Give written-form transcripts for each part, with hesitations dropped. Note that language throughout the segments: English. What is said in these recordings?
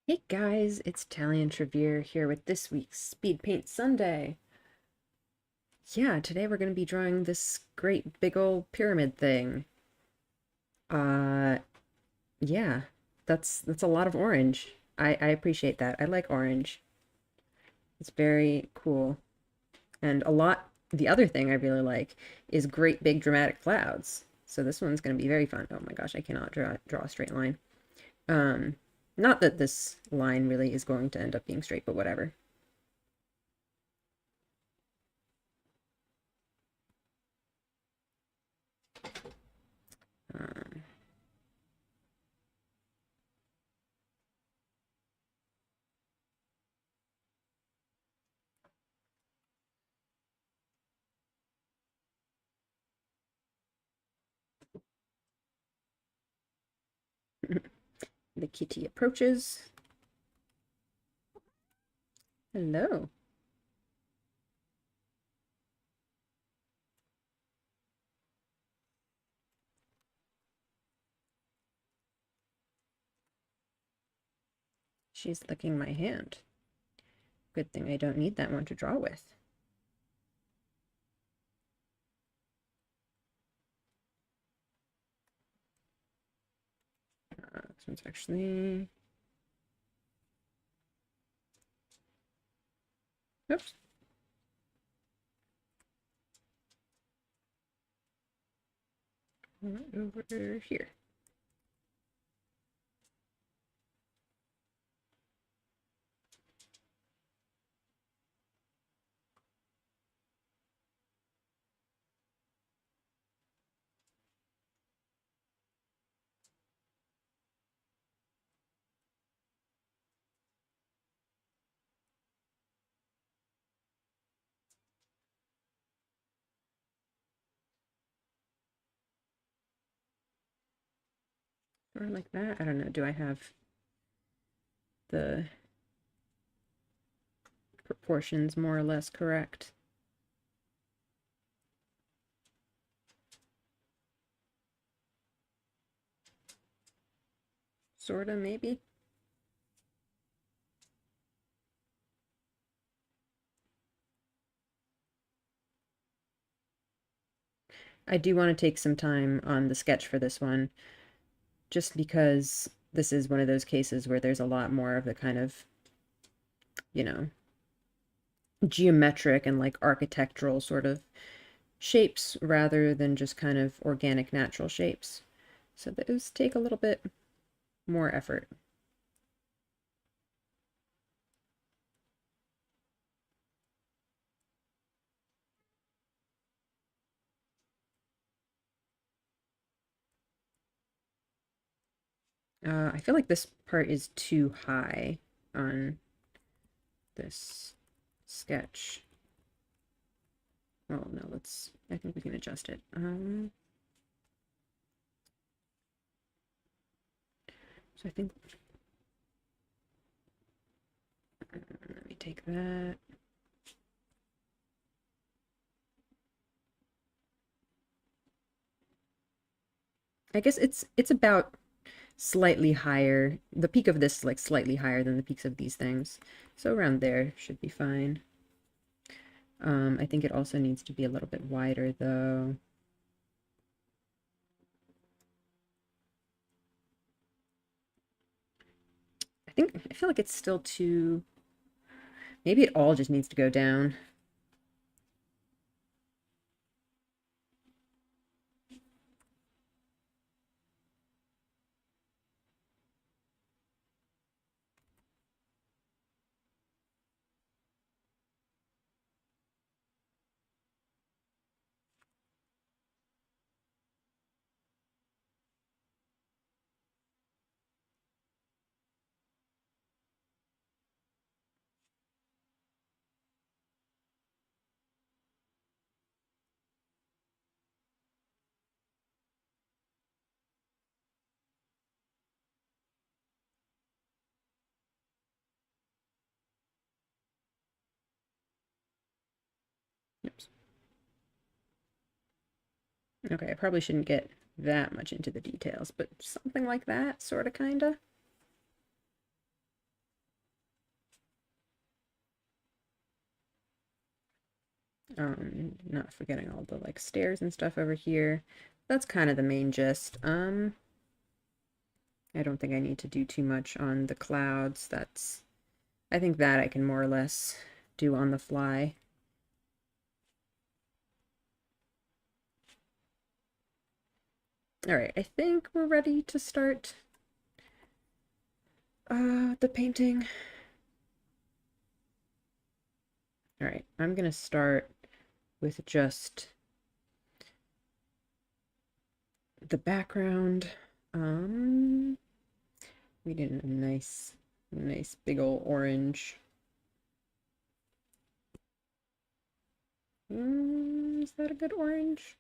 Hey guys, it's Tally and Trevere here with this week's Speed Paint Sunday. Yeah, today we're going to be drawing this great big old pyramid thing. Uh, yeah, that's a lot of orange. I appreciate that. I like orange. It's very cool. And the other thing I really like is great big dramatic clouds. So this one's going to be very fun. Oh my gosh, I cannot draw a straight line. Um, Not that this line really is going to end up being straight, but whatever. Um, The kitty approaches. Hello. She's licking my hand. Good thing I don't need that one to draw with. This one's actually... Oops. Right over here. Or like that. I don't know. Do I have the proportions more or less correct? Sorta, maybe? I do want to take some time on the sketch for this one, just because this is one of those cases where there's a lot more of the kind of, you know, geometric and like architectural sort of shapes rather than just kind of organic natural shapes. So those take a little bit more effort. I feel like this part is too high on this sketch. Oh no, I think we can adjust it. So I think, let me take that. I guess it's about slightly higher. The peak of this is like slightly higher than the peaks of these things. So around there should be fine. I think it also needs to be a little bit wider though. I feel like it's still too, maybe it all just needs to go down. Oops. Okay, I probably shouldn't get that much into the details, but something like that, sort of, kind of. Not forgetting all the like stairs and stuff over here. That's kind of the main gist. I don't think I need to do too much on the clouds. I think that I can more or less do on the fly. All right, I think we're ready to start the painting. All right, I'm gonna start with just the background. We did a nice big old orange. Is that a good orange?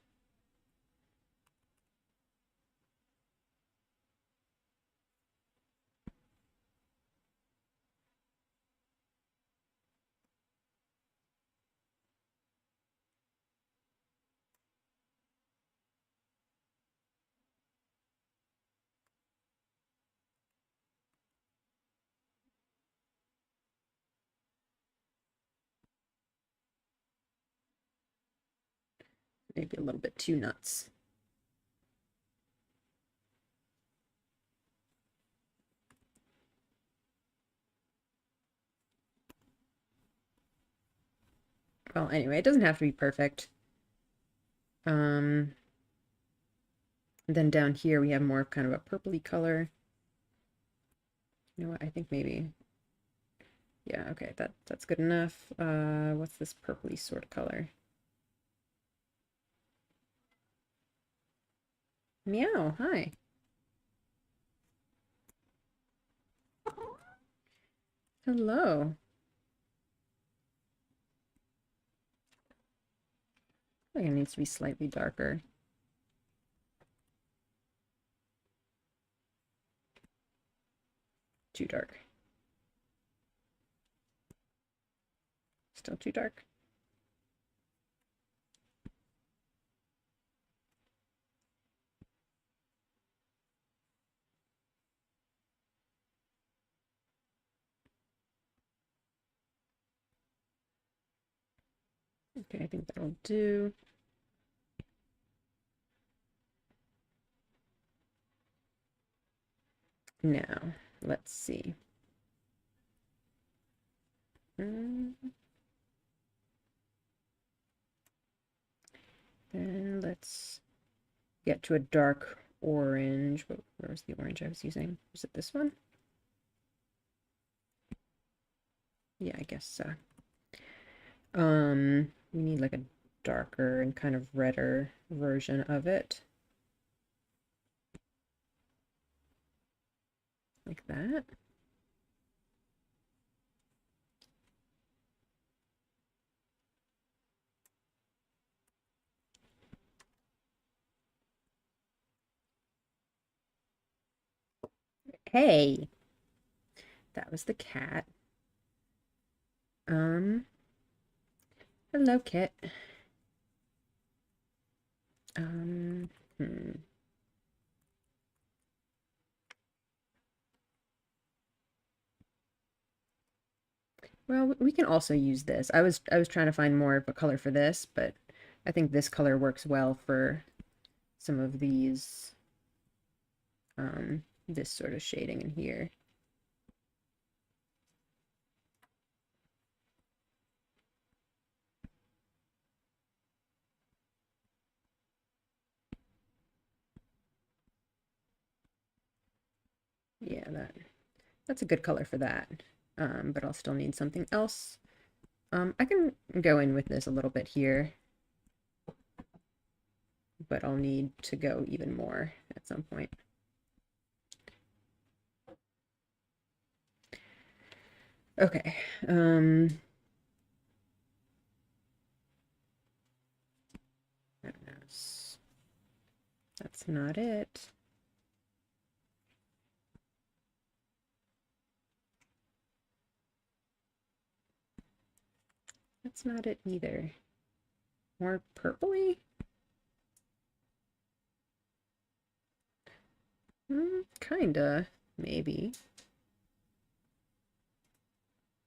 Maybe a little bit too nuts. Well, anyway, it doesn't have to be perfect. Then down here we have more of kind of a purpley color. You know what? I think maybe, yeah, okay, that's good enough. What's this purpley sort of color? Meow, hi. Hello. I think it needs to be slightly darker. Too dark. Still too dark. Okay, I think that'll do. Now, let's see. Then let's get to a dark orange. Where was the orange I was using? Was it this one? Yeah, I guess so. We need like a darker and kind of redder version of it. Like that. Hey, that was the cat. Hello, Kit. Um, hmm. Well, we can also use this. I was trying to find more of a color for this, but I think this color works well for some of these, this sort of shading in here. Yeah, that's a good color for that. But I'll still need something else. I can go in with this a little bit here, but I'll need to go even more at some point. Okay. I don't know. That's not it. That's not it either. More purpley? Kinda, maybe. I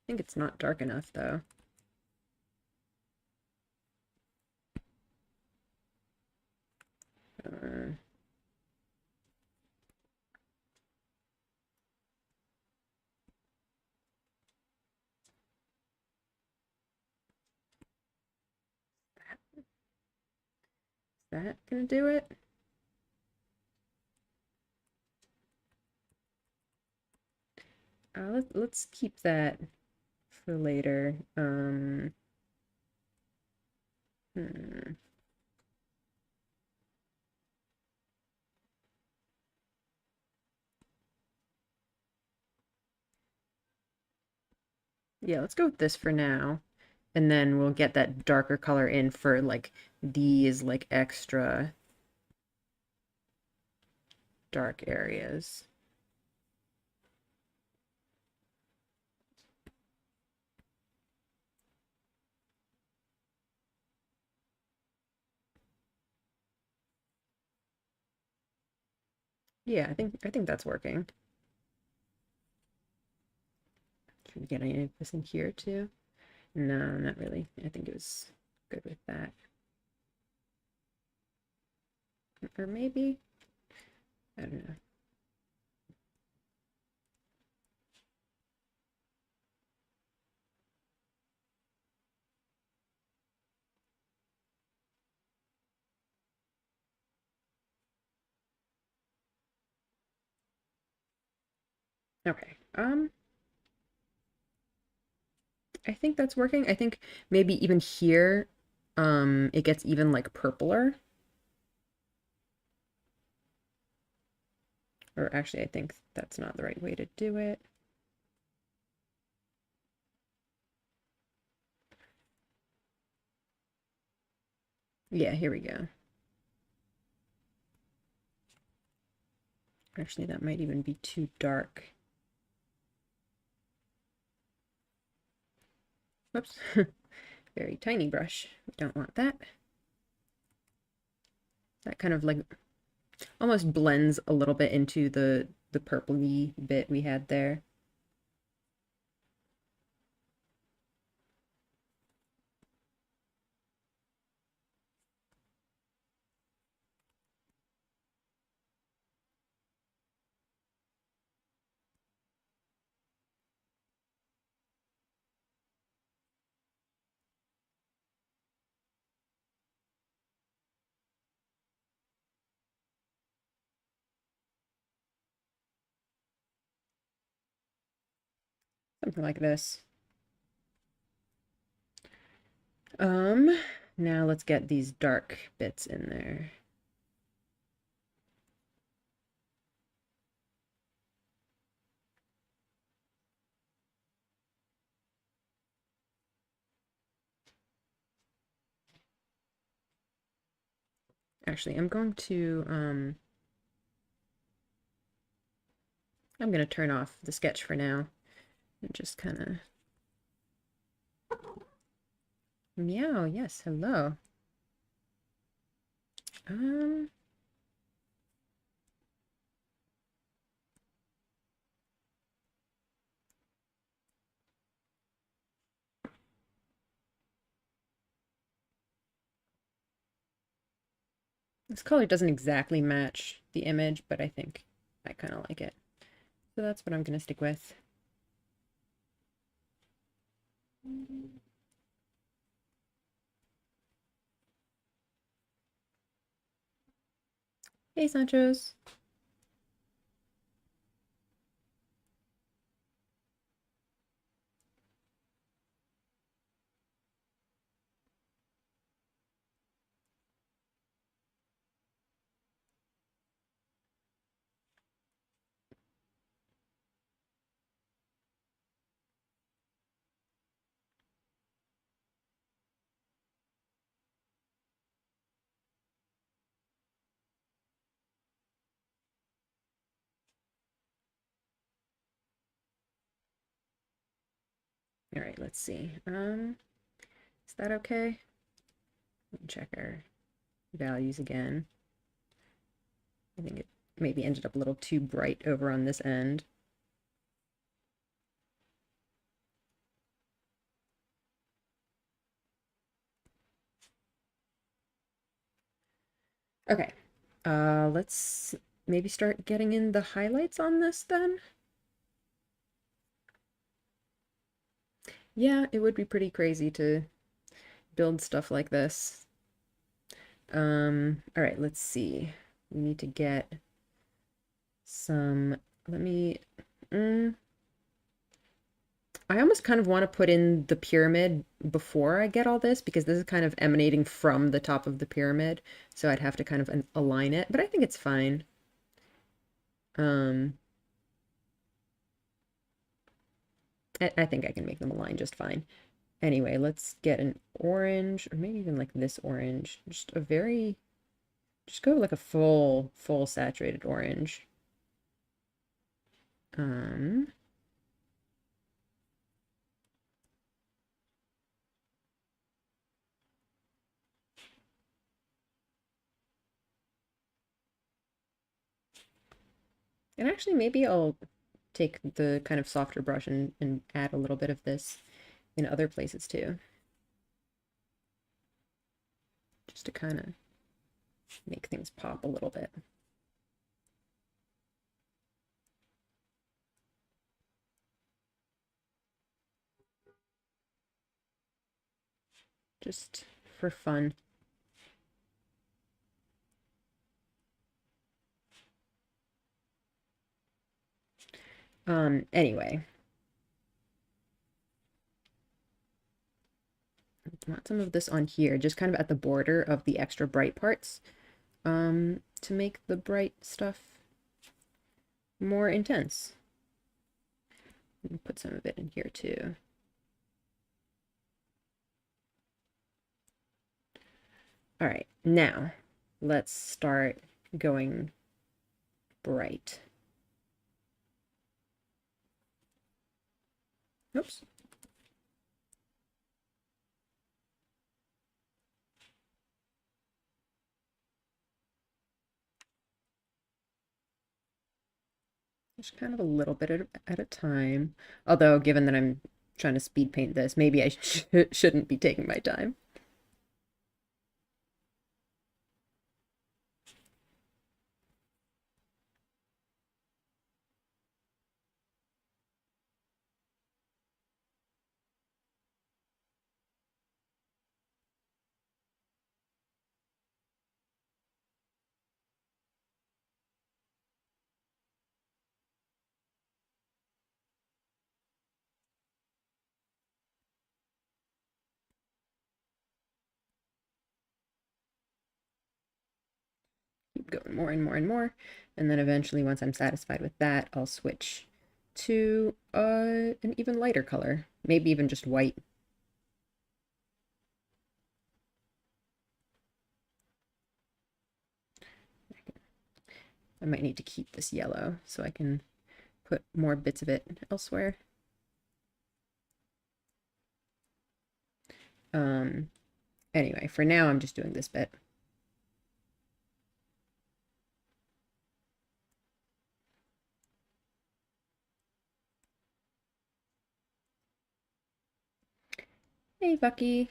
think it's not dark enough though. Is that gonna do it? Let's keep that for later. Hmm. Yeah, let's go with this for now. And then we'll get that darker color in for like these like extra dark areas. Yeah, I think that's working. Should we get any of this in here too? No, not really. I think it was good with that. Or maybe, I don't know. Okay. I think that's working. I think maybe even here, it gets even like purpler. Or actually, I think that's not the right way to do it. Yeah, here we go. Actually, that might even be too dark. Whoops. Very tiny brush. We don't want that. That kind of like almost blends a little bit into the purpley bit we had there. Something like this. Um, Now let's get these dark bits in there. Actually, I'm gonna turn off the sketch for now and just kind of meow. Yes, hello. Um, this color doesn't exactly match the image, but I think I kind of like it. So that's what I'm gonna stick with. Hey, Sanchos. All right, let's see. Is that okay? Let me check our values again. I think it maybe ended up a little too bright over on this end. Okay, Let's maybe start getting in the highlights on this then. Yeah, it would be pretty crazy to build stuff like this. All right, let's see. We need to get some, let me, mm, I almost kind of want to put in the pyramid before I get all this because this is kind of emanating from the top of the pyramid. So I'd have to kind of align it, but I think it's fine. Um, I think I can make them align just fine. Anyway, let's get an orange, or maybe even like this orange. Just go like a full saturated orange. Um, and actually maybe I'll take the kind of softer brush and add a little bit of this in other places too. Just to kind of make things pop a little bit. Just for fun. Anyway, I want some of this on here, just kind of at the border of the extra bright parts, to make the bright stuff more intense. Put some of it in here too. All right, now let's start going bright. Oops. Just kind of a little bit at a time. Although, given that I'm trying to speed paint this, maybe I shouldn't be taking my time. Keep going more and more and more. And then eventually, once I'm satisfied with that, I'll switch to an even lighter color. Maybe even just white. I might need to keep this yellow so I can put more bits of it elsewhere. Um, anyway, for now, I'm just doing this bit. Hey, Bucky.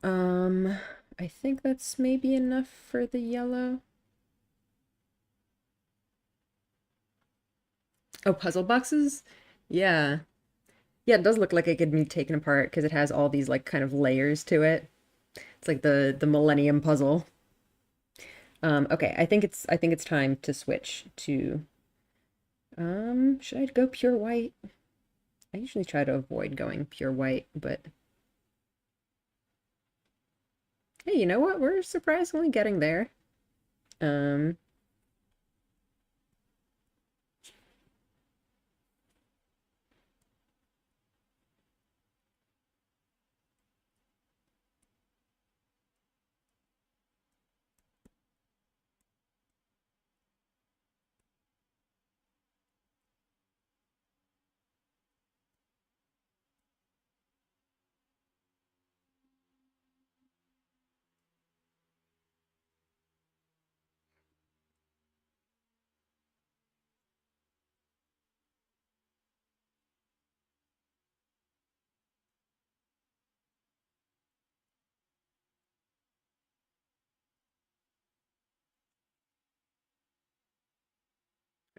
Um, I think that's maybe enough for the yellow. Oh, puzzle boxes? Yeah. Yeah, it does look like it could be taken apart because it has all these like kind of layers to it. It's like the Millennium Puzzle. Okay, I think it's time to switch to should I go pure white? I usually try to avoid going pure white, but hey, you know what? We're surprisingly getting there. Um,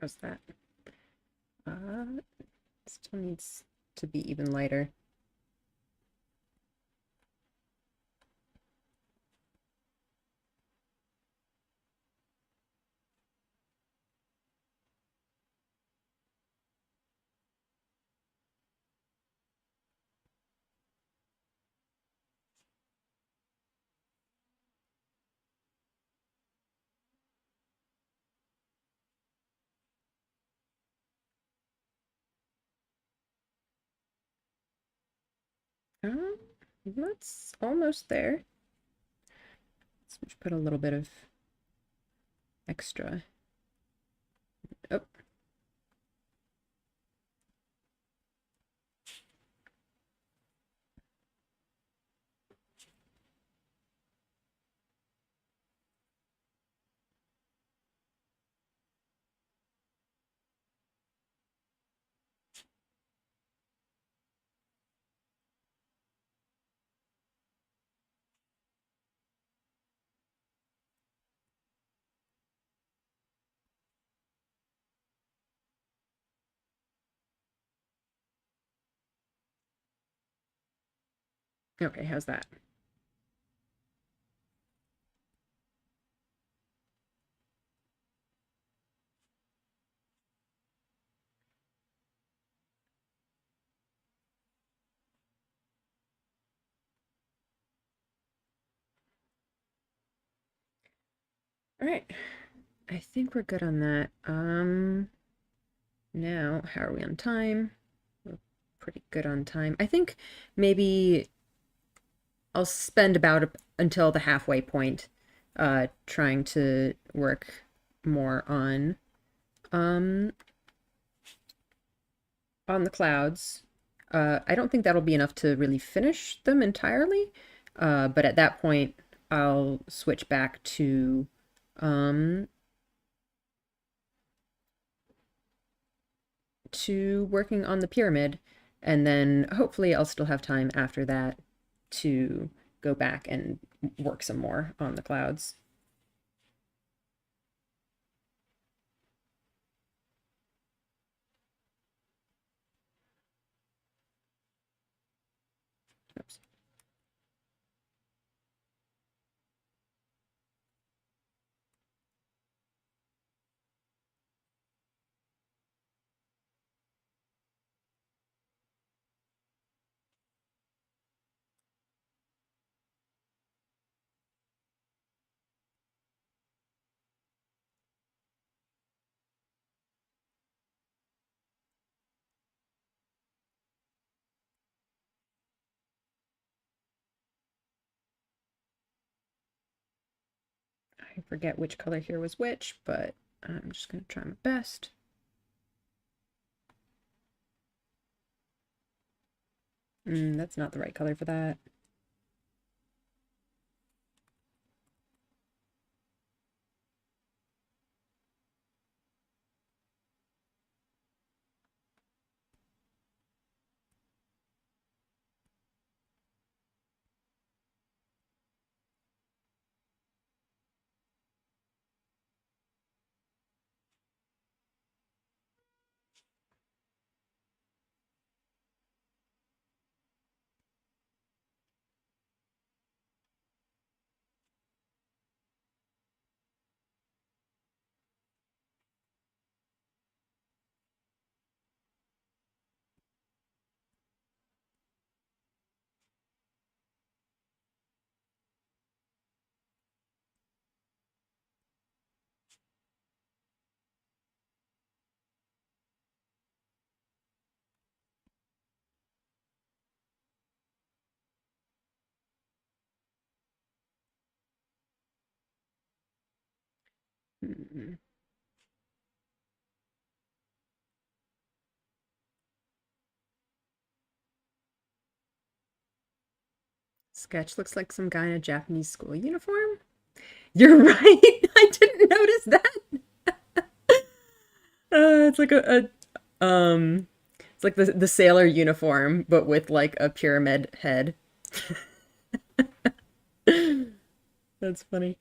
How's that? Uh, Still needs to be even lighter. Um, that's almost there. Let's put a little bit of extra. Oh, okay, how's that? All right, I think we're good on that. Now, how are we on time? We're pretty good on time. I think maybe I'll spend about until the halfway point, trying to work more um, on the clouds. I don't think that'll be enough to really finish them entirely, but at that point, I'll switch back um, to working on the pyramid, and then hopefully I'll still have time after that to go back and work some more on the clouds. Oops. I forget which color here was which, but I'm just going to try my best. That's not the right color for that. Hmm. Sketch looks like some guy in a Japanese school uniform. You're right. I didn't notice that. It's like it's like the sailor uniform, but with like a pyramid head. That's funny.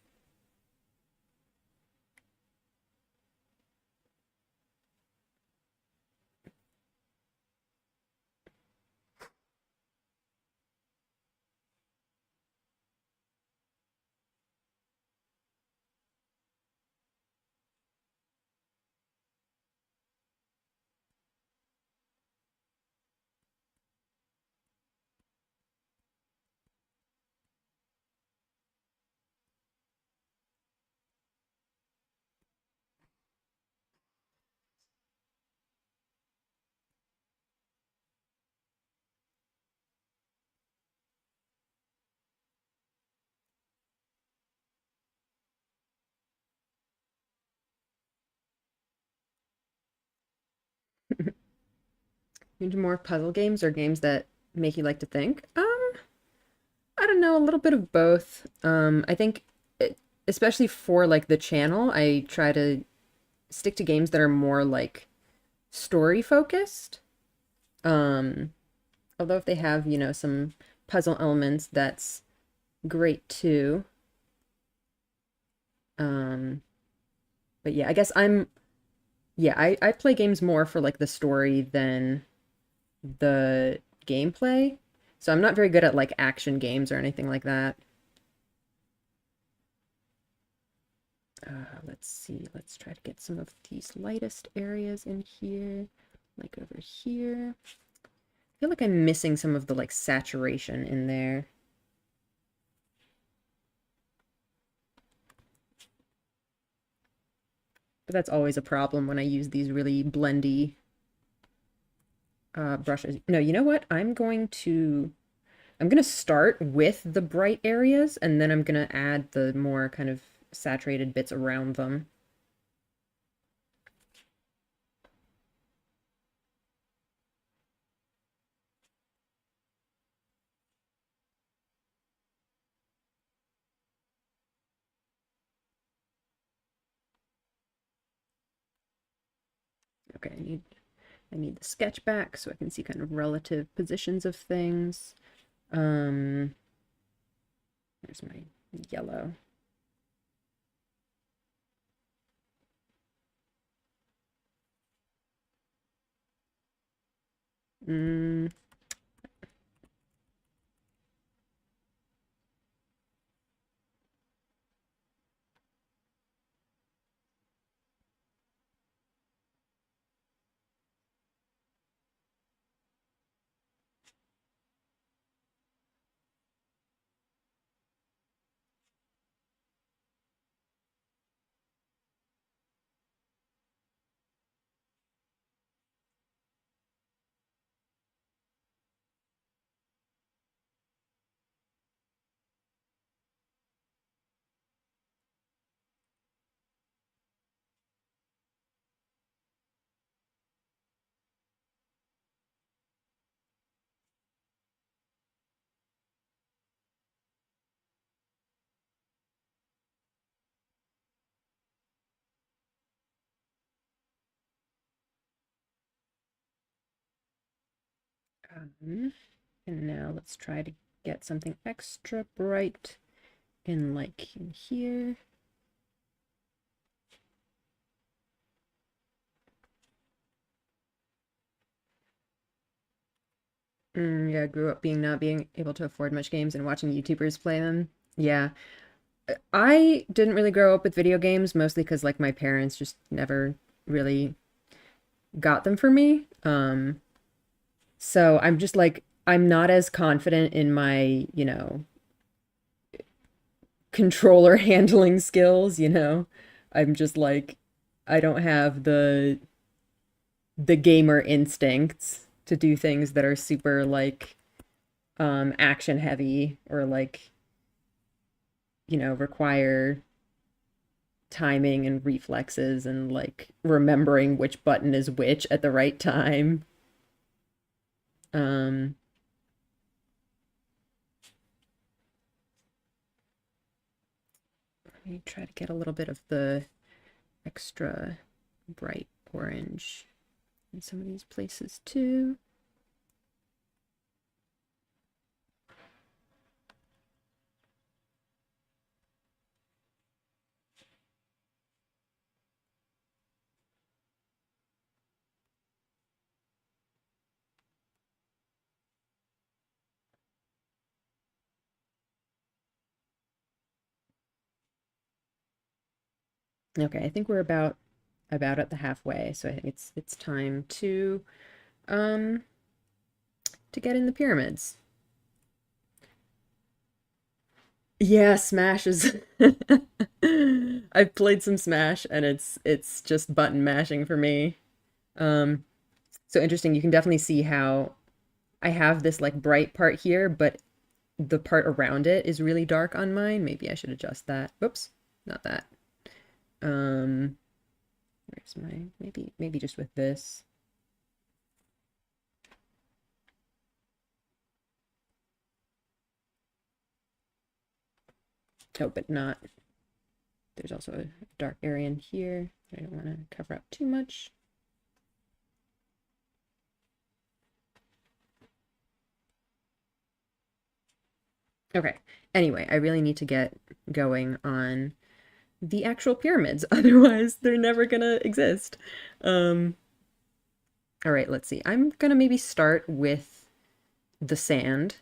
Into more puzzle games or games that make you like to think? I don't know, a little bit of both. I think, especially for like the channel, I try to stick to games that are more like story focused. Um, Although if they have, some puzzle elements, that's great too. Um, but yeah, I guess yeah, I play games more for like the story than the gameplay. So I'm not very good at like action games or anything like that. Let's see. Let's try to get some of these lightest areas in here, like over here. I feel like I'm missing some of the like saturation in there. But that's always a problem when I use these really blendy brushes. No, you know what? I'm gonna start with the bright areas and then I'm gonna add the more kind of saturated bits around them. Okay, I need the sketch back so I can see kind of relative positions of things. Um, There's my yellow. Mm, um, and now let's try to get something extra bright in like in here. Yeah, I grew up not being able to afford much games and watching YouTubers play them. Yeah. I didn't really grow up with video games, mostly because like my parents just never really got them for me. So I'm just like I'm not as confident in my, controller handling skills. I'm just like I don't have the gamer instincts to do things that are super like action heavy or like, require timing and reflexes and like remembering which button is which at the right time. Um, Let me try to get a little bit of the extra bright orange in some of these places too. Okay, I think we're about at the halfway, so I think it's time um to get in the pyramids. Yeah, Smash is I've played some Smash and it's just button mashing for me. Um so interesting, you can definitely see how I have this like bright part here, but the part around it is really dark on mine. Maybe I should adjust that. Oops, not that. Um Where's my maybe just with this. Oh, but not. There's also a dark area in here. I don't want to cover up too much. Okay. Anyway, I really need to get going on the actual pyramids. Otherwise, they're never gonna exist. Um, all right, let's see. I'm gonna maybe start with the sand,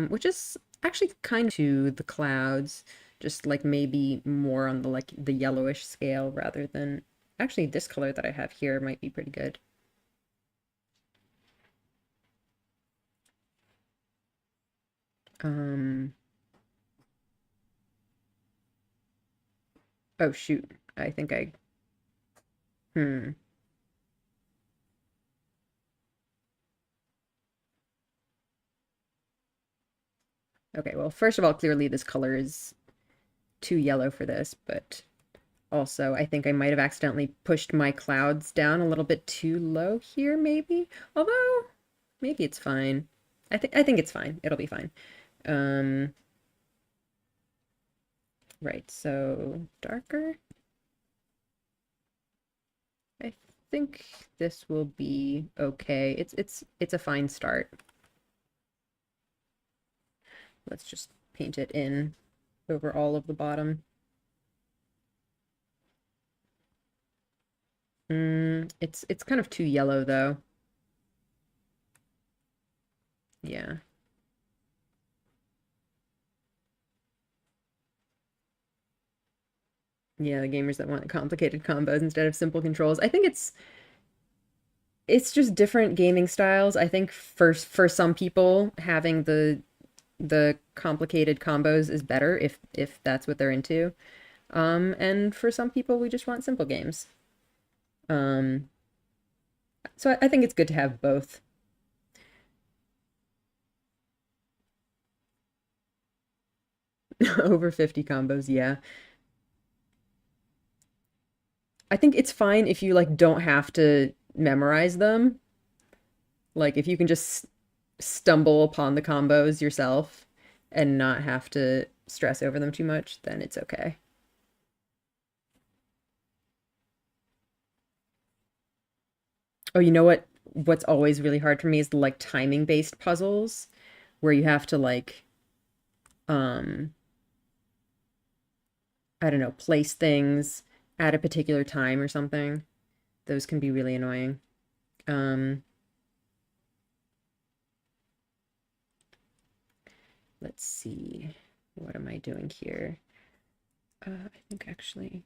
which is actually kind of to the clouds, just like maybe more on the like the yellowish scale rather than actually this color that I have here might be pretty good. Um, oh shoot. I think I hmm. Okay, well, first of all, clearly this color is too yellow for this, but also I think I might have accidentally pushed my clouds down a little bit too low here, maybe. Although maybe it's fine. I think it's fine. It'll be fine. Um, right, so darker. I think this will be okay. It's a fine start. Let's just paint it in over all of the bottom. It's kind of too yellow though. Yeah. Yeah, the gamers that want complicated combos instead of simple controls. I think it's just different gaming styles. I think for some people having the complicated combos is better if that's what they're into. And for some people we just want simple games. Um, so I think it's good to have both. Over 50 combos, yeah. I think it's fine if you like don't have to memorize them. Like if you can just stumble upon the combos yourself and not have to stress over them too much, then it's okay. Oh, you know what? What's always really hard for me is the like timing based puzzles where you have to like um I don't know, place things at a particular time or something. Those can be really annoying. Um let's see. What am I doing here? I think actually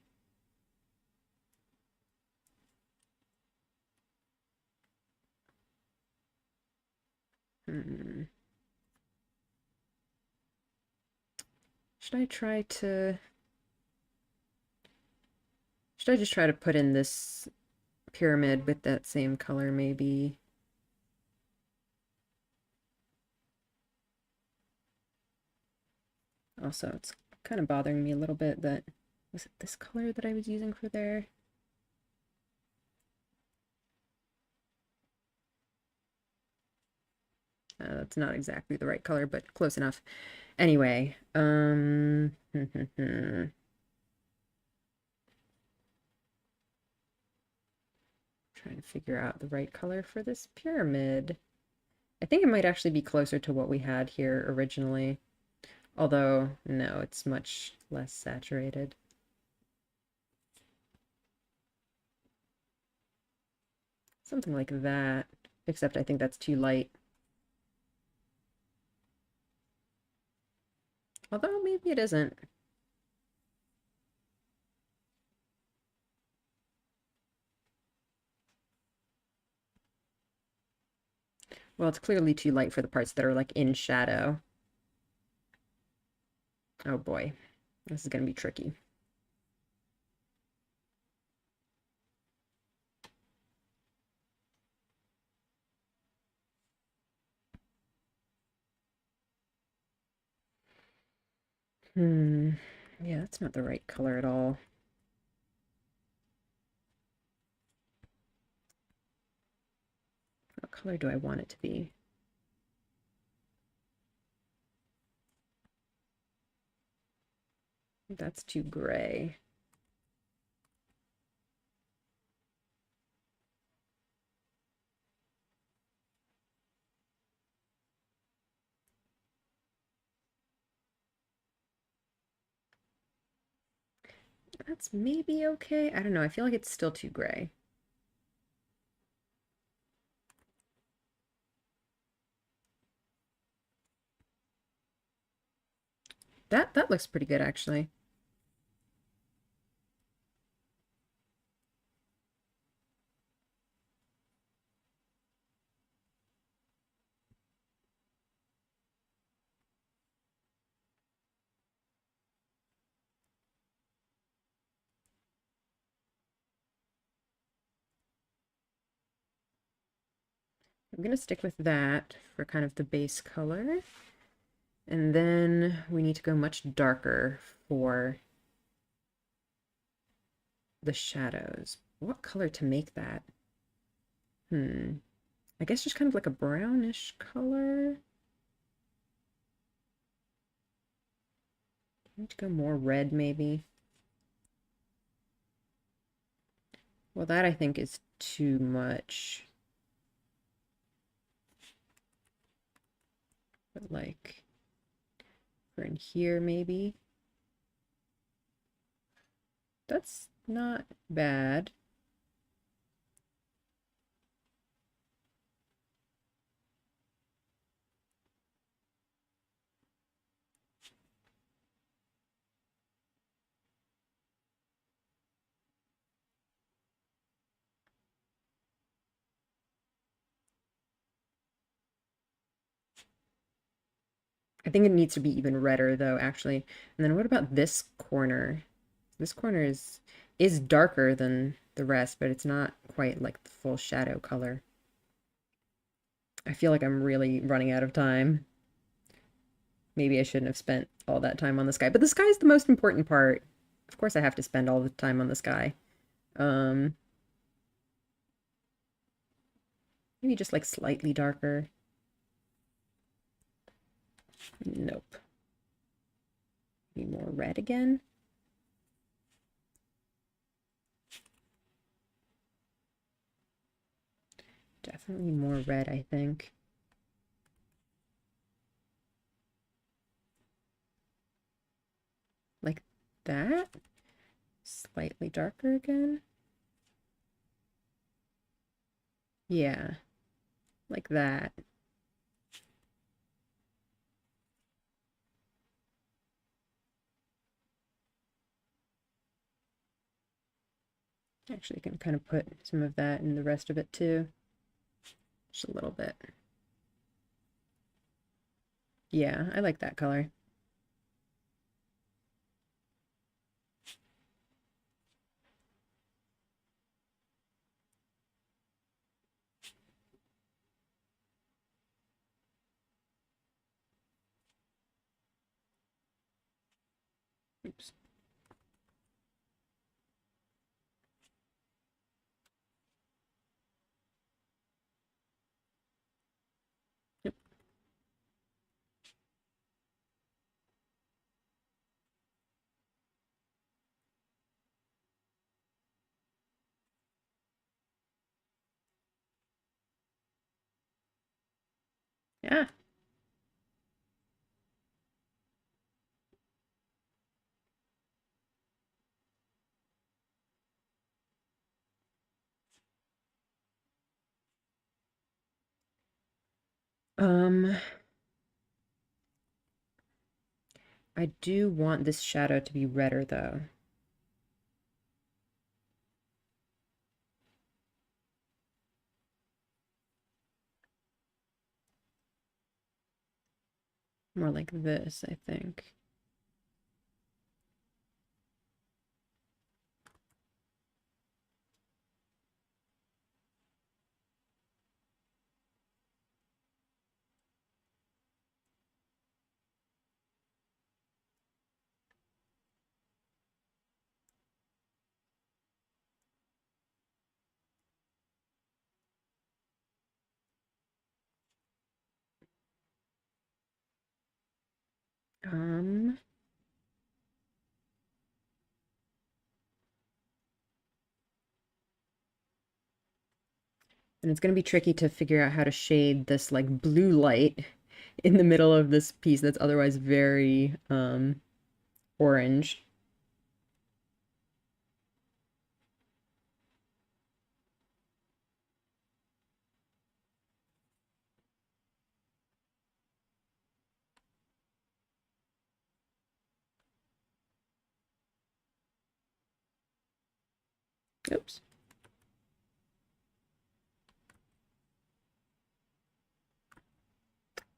hmm. Should I try to should I just try to put in this pyramid with that same color maybe? Also, it's kind of bothering me a little bit that was it this color that I was using for there? That's not exactly the right color, but close enough. Anyway, trying to figure out the right color for this pyramid. I think it might actually be closer to what we had here originally. Although, no, it's much less saturated. Something like that, except I think that's too light. Although maybe it isn't. Well, it's clearly too light for the parts that are like in shadow. Oh boy, this is gonna be tricky. Hmm. Yeah, that's not the right color at all. What color do I want it to be? That's too gray. That's maybe okay. I don't know. I feel like it's still too gray. That looks pretty good actually. I'm gonna stick with that for kind of the base color. And then we need to go much darker for the shadows. What color to make that? I guess just kind of like a brownish color. I need to go more red maybe. Well, that I think is too much. But like for in here maybe. That's not bad. I think it needs to be even redder though, actually. And then what about this corner? This corner is darker than the rest, but it's not quite like the full shadow color. I feel like I'm really running out of time. Maybe I shouldn't have spent all that time on the sky, but the sky is the most important part. Of course I have to spend all the time on the sky. Um, Maybe just like slightly darker. Nope. Maybe more red again. Definitely more red, I think. Like that. Slightly darker again. Yeah, like that. Actually, I can kind of put some of that in the rest of it too. Just a little bit. Yeah, I like that color. Oops. Yep. Yeah. Um, I do want this shadow to be redder though. More like this, I think. And it's going to be tricky to figure out how to shade this like blue light in the middle of this piece that's otherwise very orange. Oops.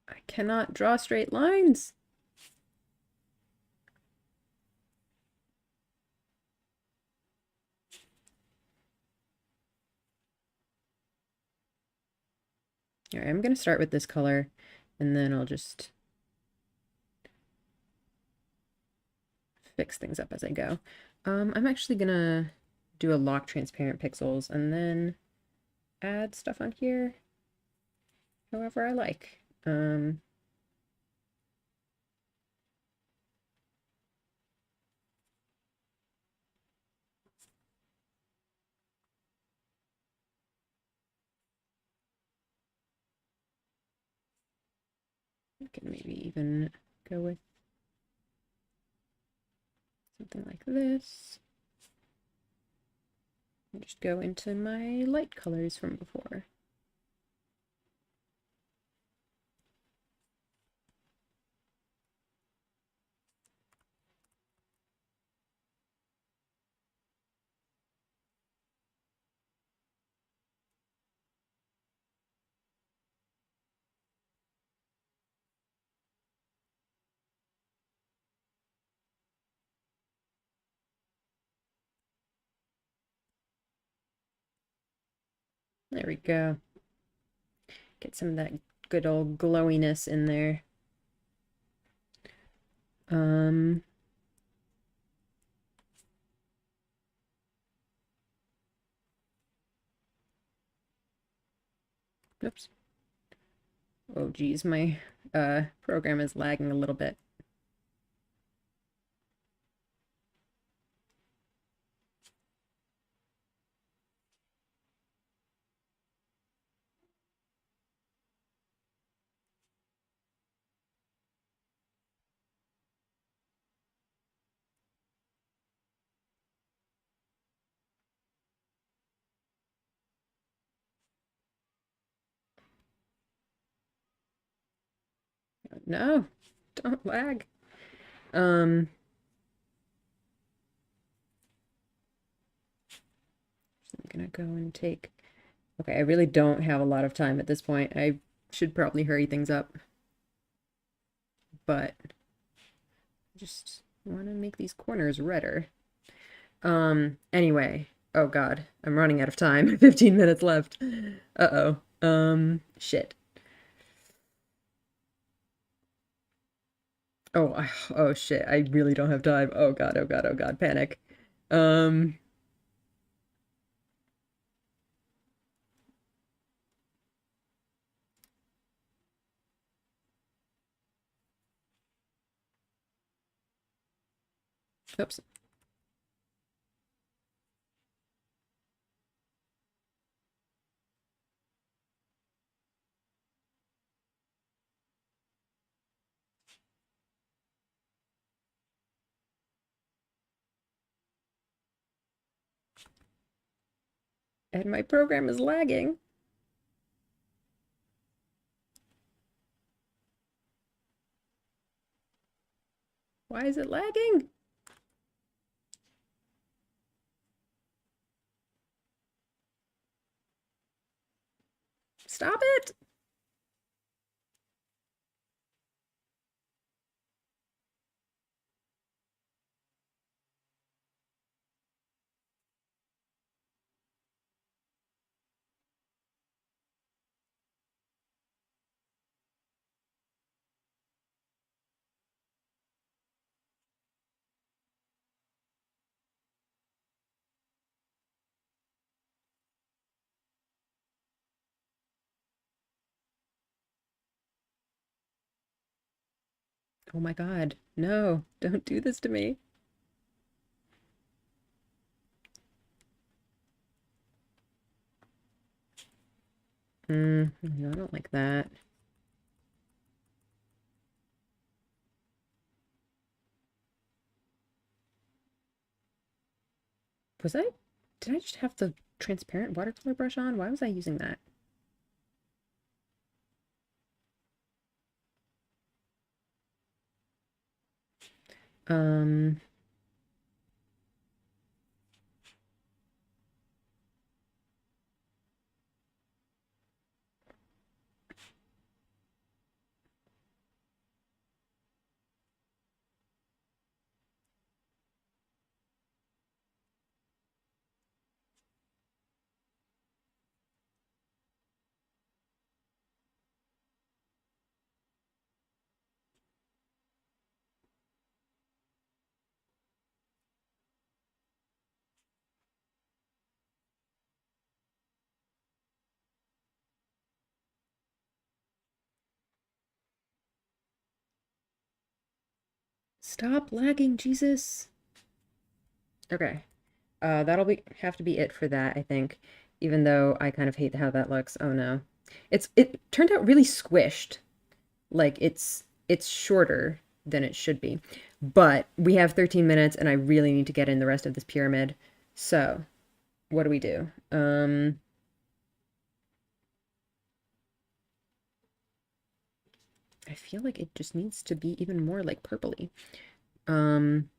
I cannot draw straight lines. All right, I'm going to start with this color, and then I'll just fix things up as I go. I'm actually going to do a lock transparent pixels and then add stuff on here however I like. I can maybe even go with something like this. And just go into my light colors from before. There we go. Get some of that good old glowiness in there. Oops. Oh geez, my program is lagging a little bit. No, don't lag. I'm gonna go and take. Okay, I really don't have a lot of time at this point. I should probably hurry things up, but I just want to make these corners redder. Anyway, oh God, I'm running out of time. 15 minutes left. Uh-oh. Shit. Oh shit, I really don't have time. Oh God, oh God, oh God, panic. Um, Oops. And my program is lagging. Why is it lagging? Stop it! Oh my God. No, don't do this to me. No, I don't like that. Was I... Did I just have the transparent watercolor brush on? Why was I using that? Um... Stop lagging, Jesus! Okay. That'll have to be it for that, I think. Even though I kind of hate how that looks. Oh no. It turned out really squished. Like it's shorter than it should be. But we have 13 minutes and I really need to get in the rest of this pyramid. So, what do we do? I feel like it just needs to be even more like purpley. Um,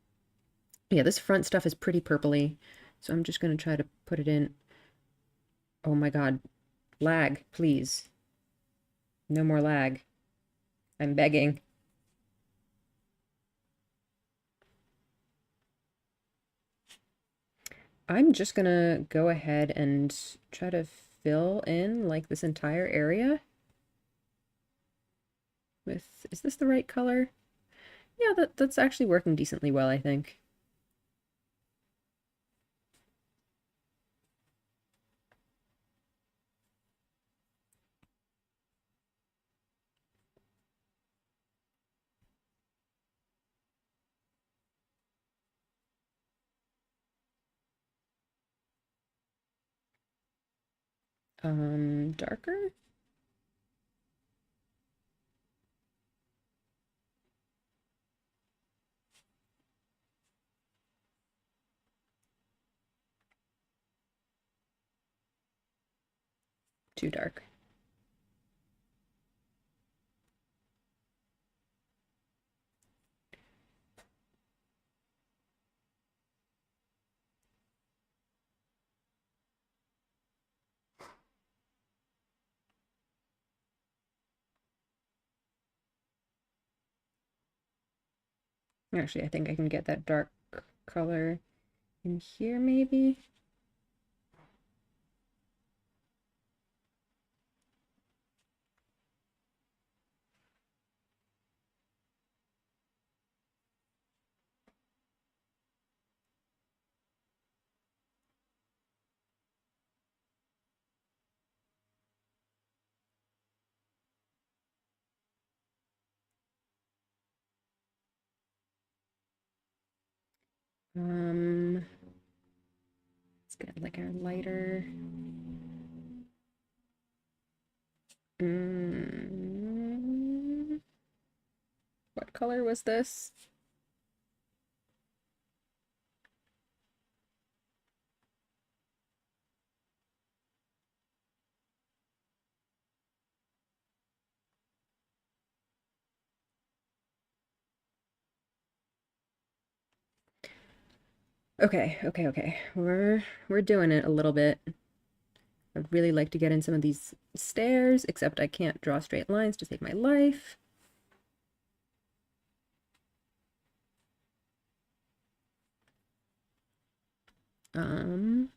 yeah, this front stuff is pretty purpley. So I'm just gonna try to put it in. Oh my God. Lag, please. No more lag. I'm begging. I'm just gonna go ahead and try to fill in like this entire area with, is this the right color? Yeah, that's actually working decently well, I think. Darker? Too dark. Actually, I think I can get that dark color in here, maybe? Um, let's get like a lighter. Mm, what color was this? Okay. We're doing it a little bit. I'd really like to get in some of these stairs, except I can't draw straight lines to save my life. Um,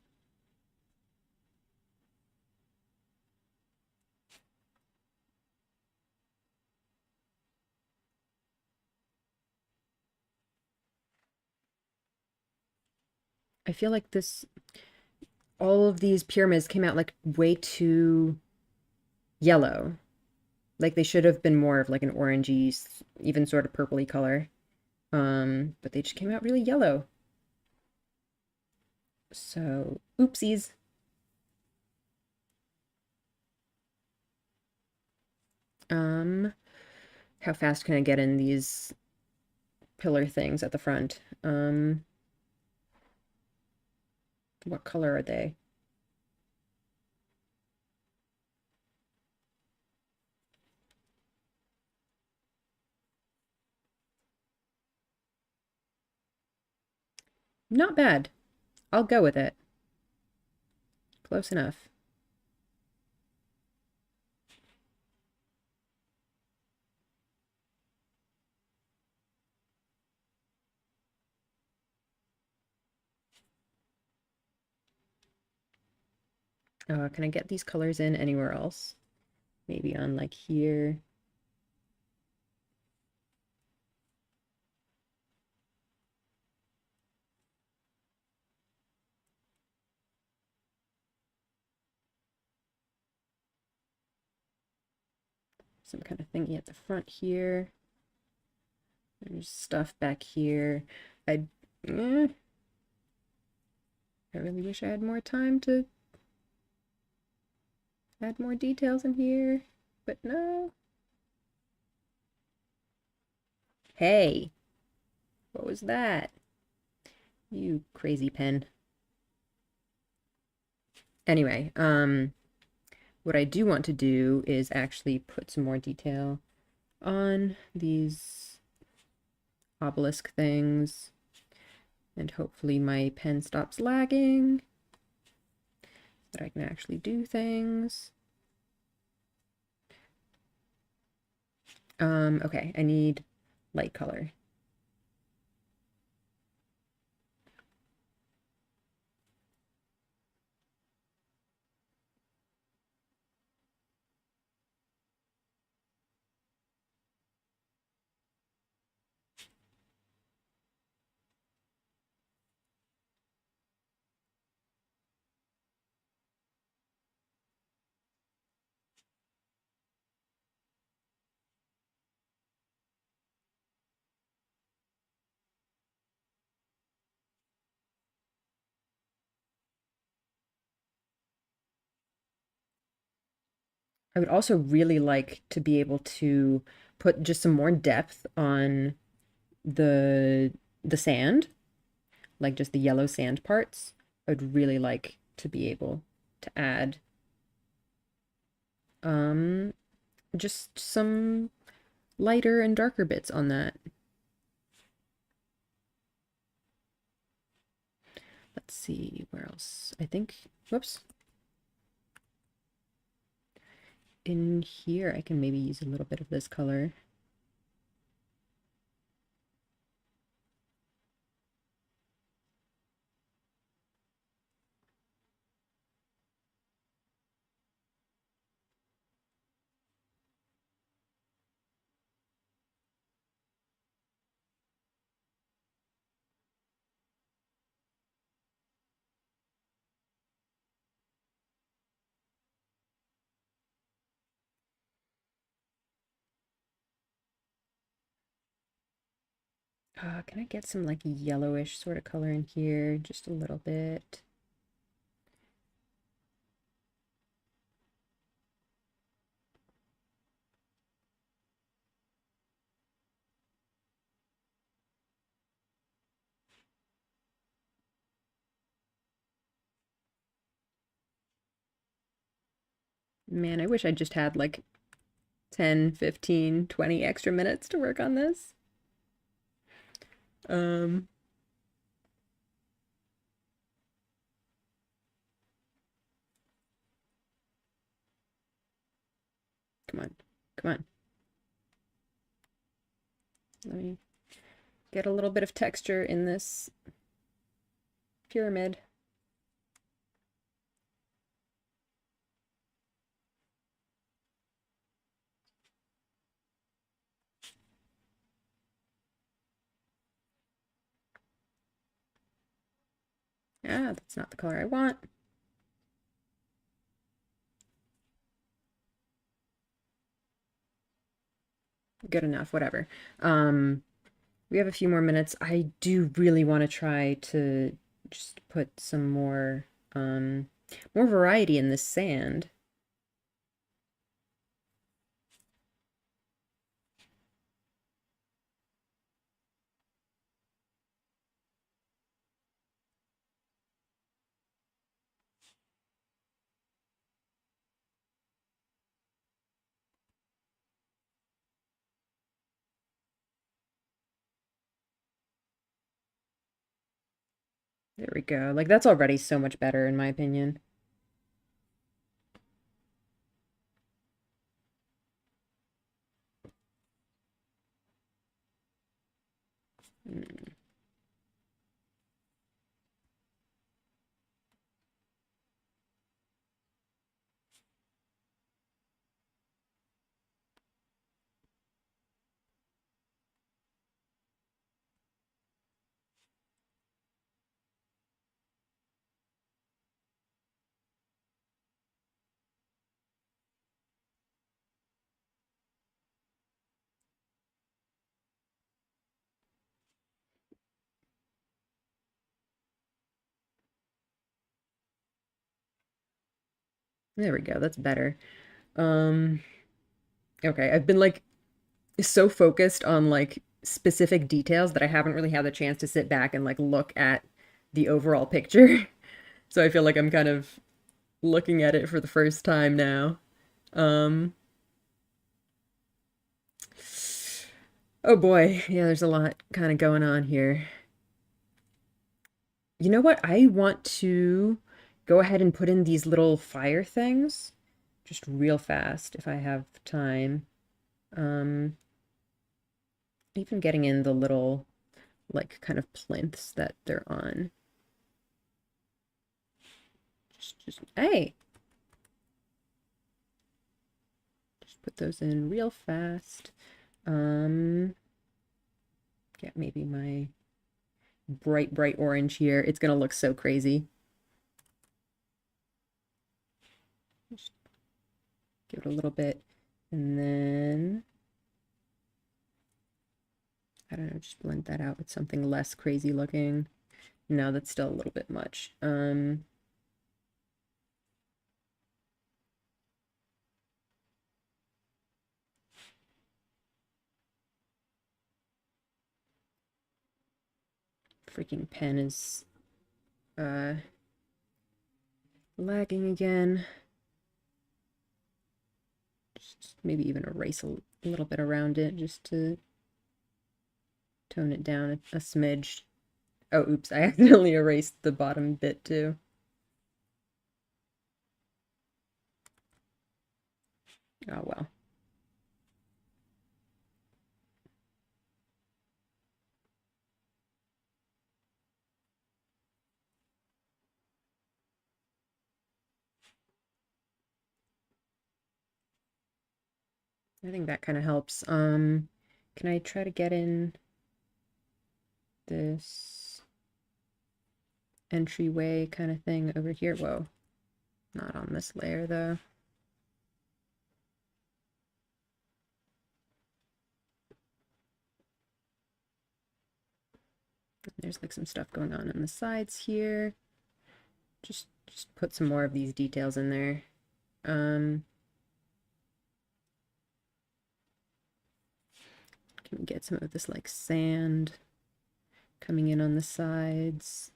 I feel like all of these pyramids came out like way too yellow. Like they should have been more of like an orangey, even sort of purpley color. But they just came out really yellow. So, oopsies. How fast can I get in these pillar things at the front? What color are they? Not bad. I'll go with it. Close enough. Can I get these colors in anywhere else? Maybe on like here. Some kind of thingy at the front here. There's stuff back here. I really wish I had more time to add more details in here, but no. Hey, what was that? You crazy pen. Anyway, what I do want to do is actually put some more detail on these obelisk things, and hopefully my pen stops lagging, so that I can actually do things. Okay, I need light color. I would also really like to be able to put just some more depth on the sand, like just the yellow sand parts. I would really like to be able to add um just some lighter and darker bits on that. Let's see where else. I think, whoops. In here I can maybe use a little bit of this color. Can I get some like yellowish sort of color in here? Just a little bit. Man, I wish I just had like 10, 15, 20 extra minutes to work on this. Um, Come on, come on. Let me get a little bit of texture in this pyramid. Ah, that's not the color I want. Good enough, whatever. We have a few more minutes. I do really want to try to just put some more variety in this sand. There we go. Like, that's already so much better, in my opinion. Mm, there we go. That's better. Um, okay. I've been like so focused on like specific details that I haven't really had the chance to sit back and like look at the overall picture. So I feel like I'm kind of looking at it for the first time now. Um, oh boy. Yeah, there's a lot kind of going on here. You know what? I want to go ahead and put in these little fire things just real fast if I have time. Um, even getting in the little like kind of plinths that they're on. Hey, just put those in real fast. Um, get maybe my bright orange here. It's gonna look so crazy. Just give it a little bit, and then I don't know, just blend that out with something less crazy looking. No, that's still a little bit much. Freaking pen is uh lagging again. Just maybe even erase a little bit around it just to tone it down a smidge. Oh, oops, I accidentally erased the bottom bit too. Oh well. I think that kind of helps. Can I try to get in this entryway kind of thing over here? Whoa, not on this layer though. There's like some stuff going on the sides here. Just put some more of these details in there. Can we get some of this like sand coming in on the sides?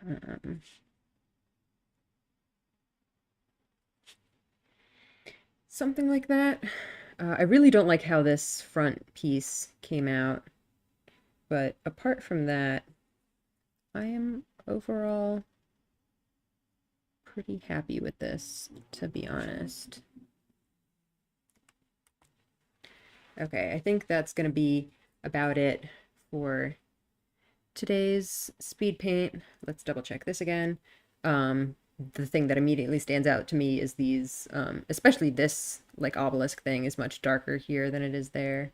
Um, something like that. I really don't like how this front piece came out, but apart from that, I am overall pretty happy with this, to be honest. Okay, I think that's going to be about it for today's speed paint. Let's double check this again. The thing that immediately stands out to me is these, especially this like obelisk thing is much darker here than it is there.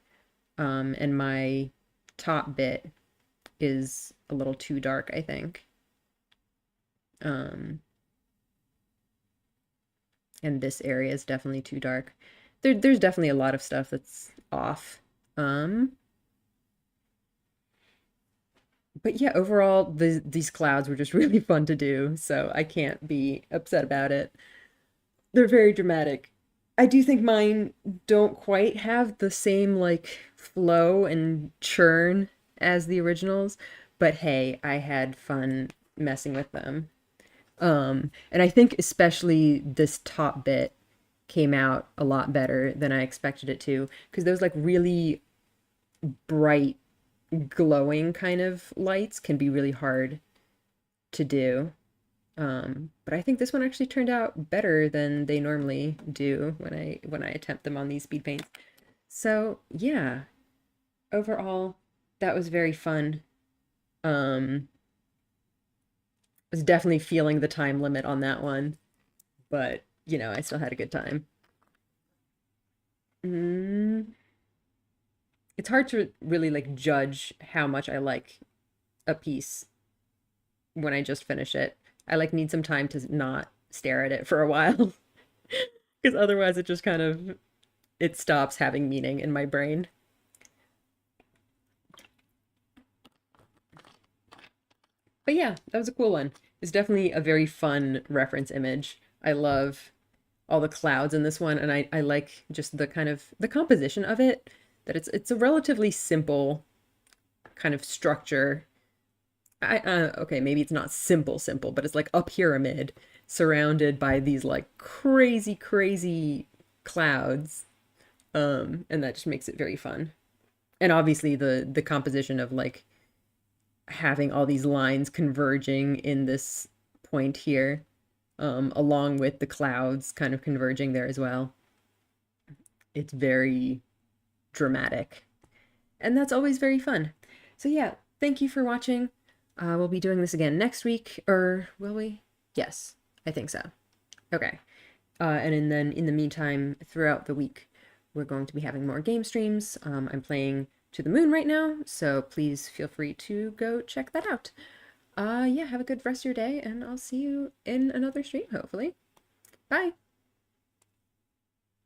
And my top bit is a little too dark, I think. Um, and this area is definitely too dark. There's definitely a lot of stuff that's off. Um, but yeah, overall, these clouds were just really fun to do, so I can't be upset about it. They're very dramatic. I do think mine don't quite have the same like flow and churn as the originals, but hey, I had fun messing with them. And I think especially this top bit came out a lot better than I expected it to, because those like really bright, glowing kind of lights can be really hard to do. But I think this one actually turned out better than they normally do when I attempt them on these speed paints. So yeah, overall, that was very fun. I was definitely feeling the time limit on that one, but I still had a good time. Mm, it's hard to really like judge how much I like a piece when I just finish it. I like need some time to not stare at it for a while because otherwise it just kind of it stops having meaning in my brain. But yeah, that was a cool one. It's definitely a very fun reference image. I love all the clouds in this one, and I like just the kind of the composition of it, that it's a relatively simple kind of structure. Okay, maybe it's not simple, but it's like a pyramid surrounded by these like crazy, crazy clouds. And that just makes it very fun. And obviously the composition of like having all these lines converging in this point here, along with the clouds kind of converging there as well. It's very dramatic. And that's always very fun. So yeah, thank you for watching. We'll be doing this again next week, or will we? Yes, I think so. Okay. Then in the meantime, throughout the week, we're going to be having more game streams. I'm playing To the Moon right now, so please feel free to go check that out. Yeah, have a good rest of your day, and I'll see you in another stream, hopefully. Bye!